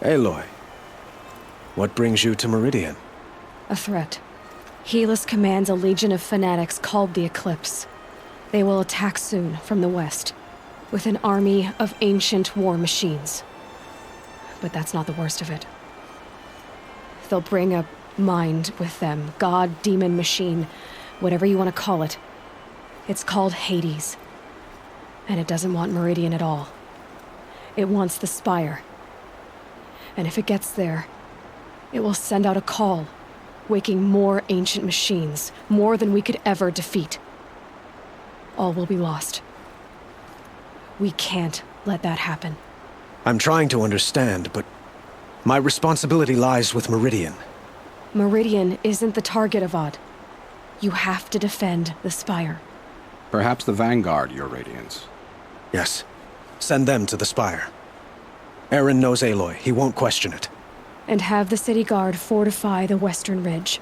Aloy, what brings you to Meridian? A threat. Helis commands a legion of fanatics called the Eclipse. They will attack soon from the west, with an army of ancient war machines. But that's not the worst of it. They'll bring a mind with them, god, demon, machine, whatever you want to call it. It's called Hades. And it doesn't want Meridian at all. It wants the Spire. And if it gets there, it will send out a call, waking more ancient machines, more than we could ever defeat. All will be lost. We can't let that happen. I'm trying to understand, but my responsibility lies with Meridian. Meridian isn't the target, Avad. You have to defend the Spire. Perhaps the Vanguard, Your Radiance. Yes. Send them to the Spire. Eren knows Aloy. He won't question it. And have the city guard fortify the western ridge.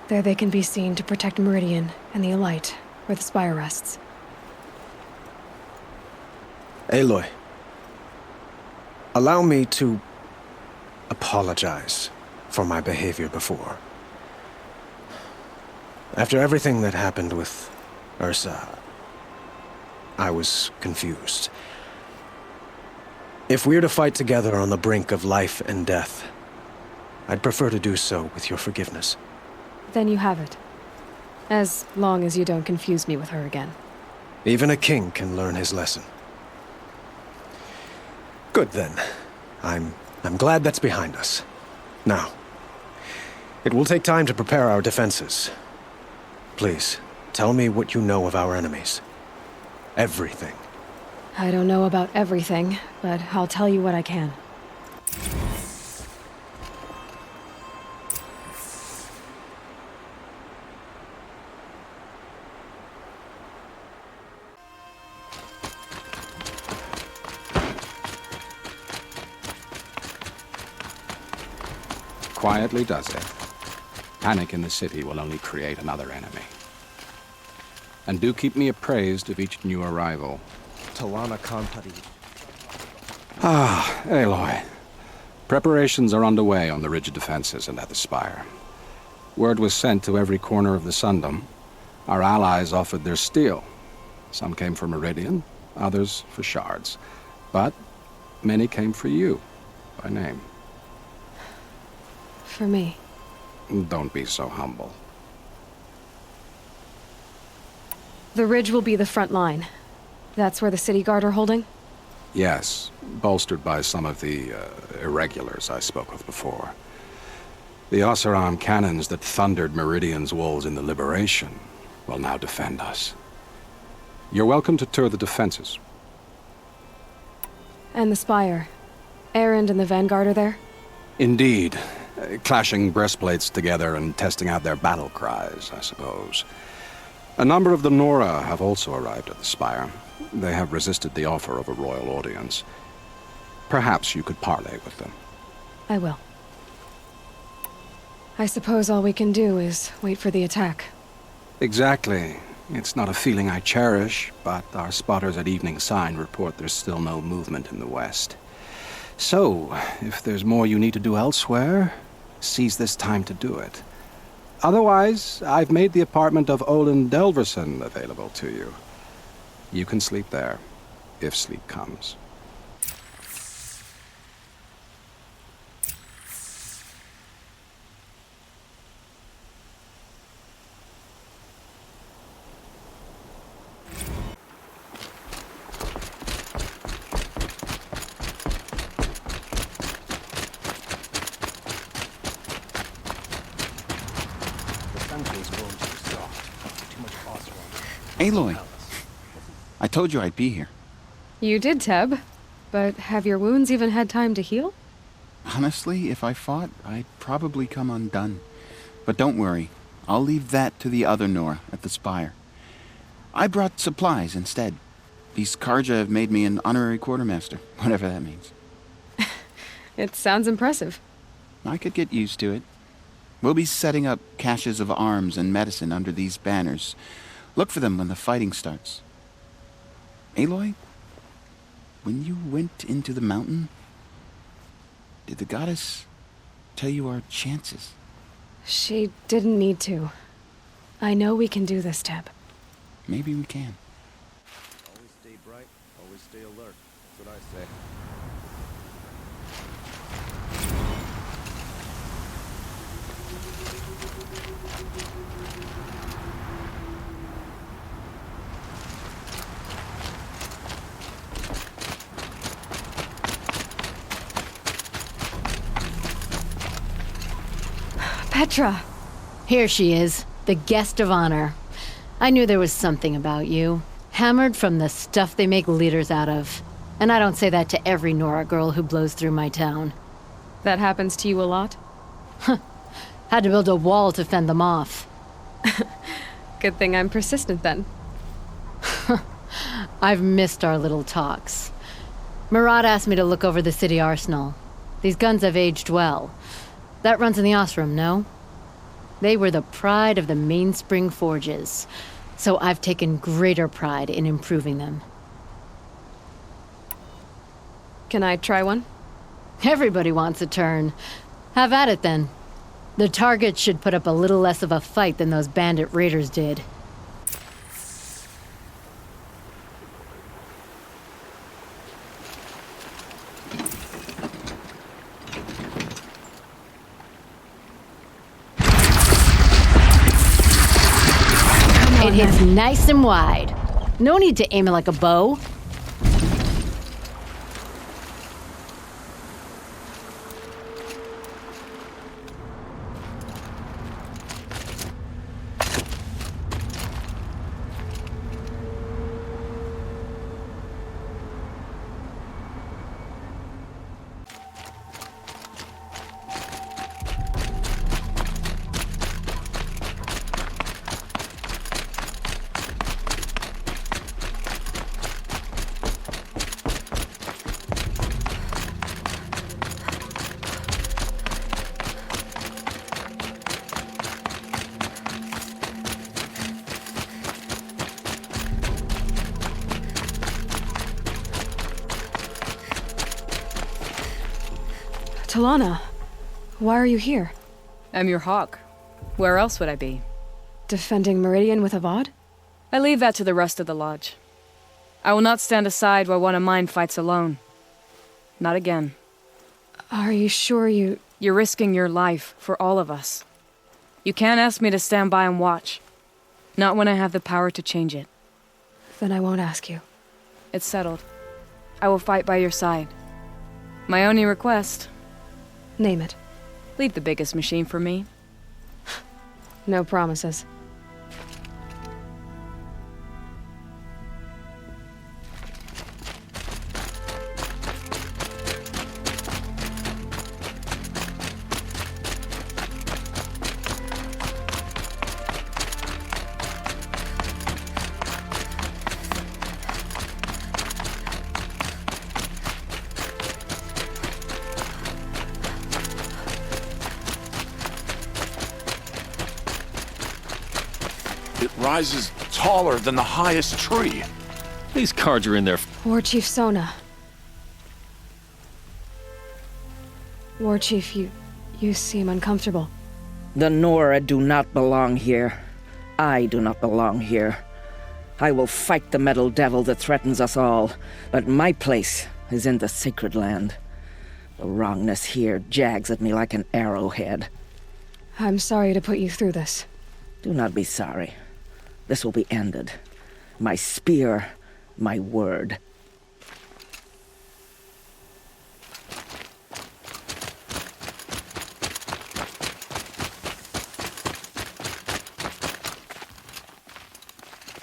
There they can be seen to protect Meridian and the Elite, where the Spire rests. Aloy, allow me to apologize for my behavior before. After everything that happened with Ursa, I was confused. If we're to fight together on the brink of life and death, I'd prefer to do so with your forgiveness. Then you have it. As long as you don't confuse me with her again. Even a king can learn his lesson. Good then. I'm glad that's behind us. Now, it will take time to prepare our defenses. Please, tell me what you know of our enemies. Everything. I don't know about everything, but I'll tell you what I can. Quietly does it. Panic in the city will only create another enemy. And do keep me appraised of each new arrival. Talana Kanpadi. Aloy. Preparations are underway on the ridge defenses and at the Spire. Word was sent to every corner of the Sundom. Our allies offered their steel. Some came for Meridian, others for shards. But many came for you, by name. For me. Don't be so humble. The ridge will be the front line. That's where the city guard are holding? Yes, bolstered by some of the irregulars I spoke of before. The Oseram cannons that thundered Meridian's walls in the Liberation will now defend us. You're welcome to tour the defenses. And the Spire. Erend and the Vanguard are there? Indeed. Clashing breastplates together and testing out their battle cries, I suppose. A number of the Nora have also arrived at the Spire. They have resisted the offer of a royal audience. Perhaps you could parley with them. I will. I suppose all we can do is wait for the attack. Exactly. It's not a feeling I cherish, but our spotters at Evening Sign report there's still no movement in the west. So, if there's more you need to do elsewhere, seize this time to do it. Otherwise, I've made the apartment of Olin Delverson available to you. You can sleep there, if sleep comes. Aloy, I told you I'd be here. You did, Teb. But have your wounds even had time to heal? Honestly, if I fought, I'd probably come undone. But don't worry, I'll leave that to the other Nora at the Spire. I brought supplies instead. These Karja have made me an honorary quartermaster, whatever that means. It sounds impressive. I could get used to it. We'll be setting up caches of arms and medicine under these banners. Look for them when the fighting starts. Aloy, when you went into the mountain, Did the goddess tell you our chances? She didn't need to. I know we can do this, Teb. Maybe we can. Always stay bright, always stay alert. That's what I say. Petra! Here she is, the guest of honor. I knew there was something about you. Hammered from the stuff they make leaders out of. And I don't say that to every Nora girl who blows through my town. That happens to you a lot? Had to build a wall to fend them off. Good thing I'm persistent then. I've missed our little talks. Murad asked me to look over the city arsenal. These guns have aged well. That runs in the Osram, no? They were the pride of the Mainspring Forges, so I've taken greater pride in improving them. Can I try one? Everybody wants a turn. Have at it, then. The targets should put up a little less of a fight than those bandit raiders did. It hits nice and wide. No need to aim it like a bow. Talana, why are you here? I'm your hawk. Where else would I be? Defending Meridian with Avad? I leave that to the rest of the lodge. I will not stand aside while one of mine fights alone. Not again. Are you sure you... You're risking your life for all of us. You can't ask me to stand by and watch. Not when I have the power to change it. Then I won't ask you. It's settled. I will fight by your side. My only request, Name it. leave the biggest machine for me. No promises. It rises taller than the highest tree. These cards are in there. War Chief Sona. War Chief, you seem uncomfortable. The Nora do not belong here. I do not belong here. I will fight the metal devil that threatens us all, but my place is in the sacred land. The wrongness here jags at me like an arrowhead. I'm sorry to put you through this. Do not be sorry. This will be ended. My spear, my word.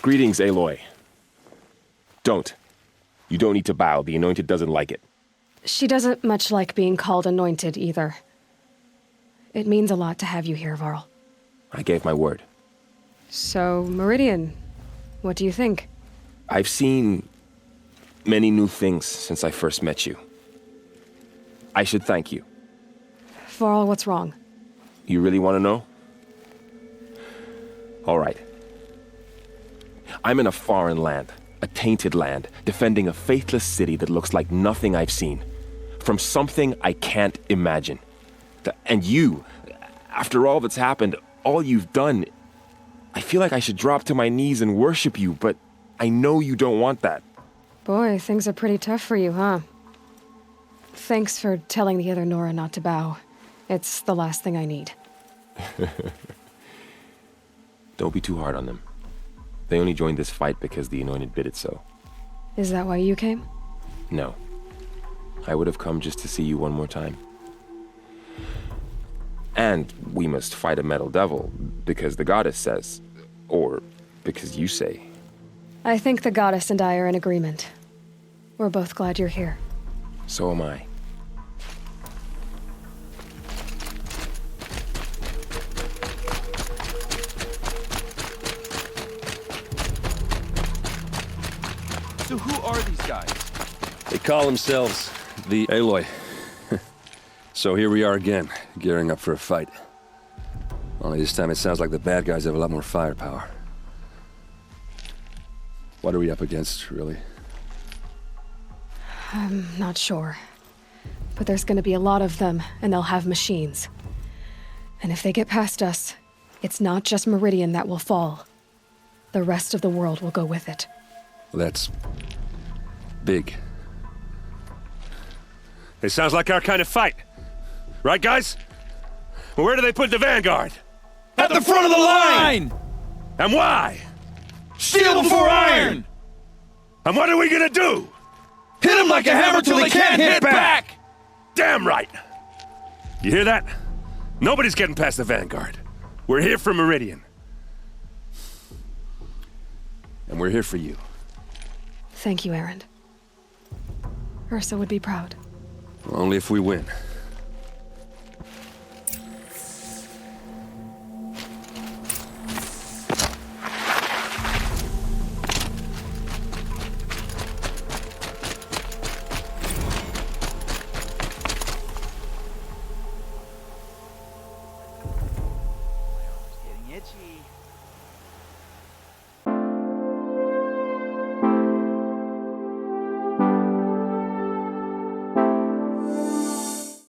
Greetings, Aloy. Don't. You don't need to bow. The Anointed doesn't like it. She doesn't much like being called anointed, either. It means a lot to have you here, Varl. I gave my word. So, Meridian, what do you think? I've seen many new things since I first met you. I should thank you. Varl, what's wrong? You really want to know? All right. I'm in a foreign land, a tainted land, defending a faithless city that looks like nothing I've seen. from something I can't imagine. And you, after all that's happened, all you've done, I feel like I should drop to my knees and worship you, but I know you don't want that. Boy, things are pretty tough for you, huh? Thanks for telling the other Nora not to bow. It's the last thing I need. Don't be too hard on them. They only joined this fight because the Anointed bid it so. Is that why you came? No. I would have come just to see you one more time. And we must fight a metal devil, because the goddess says. Or because you say. I think the goddess and I are in agreement. We're both glad you're here. So am I. So who are these guys? They call themselves the Aloy. So here we are again, gearing up for a fight. Only this time it sounds like the bad guys have a lot more firepower. What are we up against, really? I'm not sure. But there's gonna be a lot of them, and they'll have machines. And if they get past us, it's not just Meridian that will fall. The rest of the world will go with it. Well, that's big. It sounds like our kind of fight. Right, guys? Well, where do they put the Vanguard? At the front of the line! And why? Steel before iron! And what are we gonna do? Hit them like a hammer till they can't hit back! Damn right! You hear that? Nobody's getting past the Vanguard. We're here for Meridian. And we're here for you. Thank you, Erend. Ursa would be proud. Only if we win.